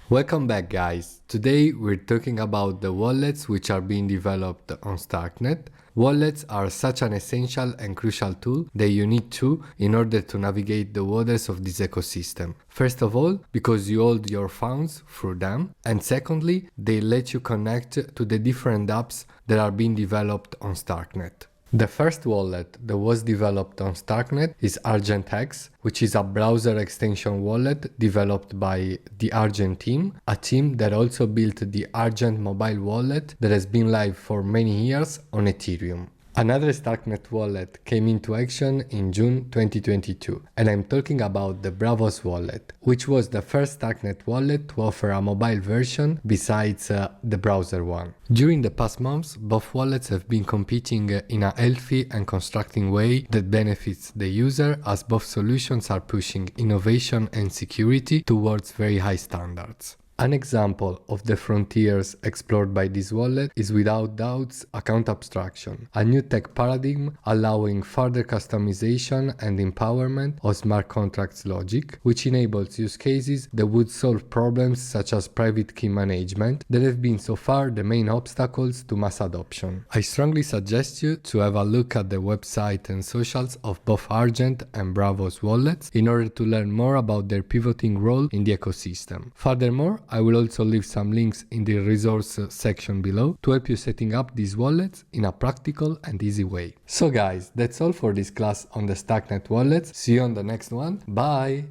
Welcome back, guys. Today we're talking about the wallets which are being developed on Starknet. Wallets are such an essential and crucial tool that you need to in order to navigate the waters of this ecosystem. First of all, because you hold your funds through them, and secondly, they let you connect to the different apps that are being developed on Starknet. The first wallet that was developed on Starknet is ArgentX, which is a browser extension wallet developed by the Argent team, a team that also built the Argent mobile wallet that has been live for many years on Ethereum. Another Starknet wallet came into action in June 2022, and I'm talking about the Bravos wallet, which was the first Starknet wallet to offer a mobile version besides the browser one. During the past months, both wallets have been competing in a healthy and constructive way that benefits the user, as both solutions are pushing innovation and security towards very high standards. An example of the frontiers explored by this wallet is without doubts account abstraction, a new tech paradigm allowing further customization and empowerment of smart contracts logic, which enables use cases that would solve problems such as private key management that have been so far the main obstacles to mass adoption. I strongly suggest you to have a look at the website and socials of both Argent and Bravos wallets in order to learn more about their pivoting role in the ecosystem. Furthermore, I will also leave some links in the resource section below to help you setting up these wallets in a practical and easy way. So guys, that's all for this class on the Starknet wallets. See you on the next one. Bye!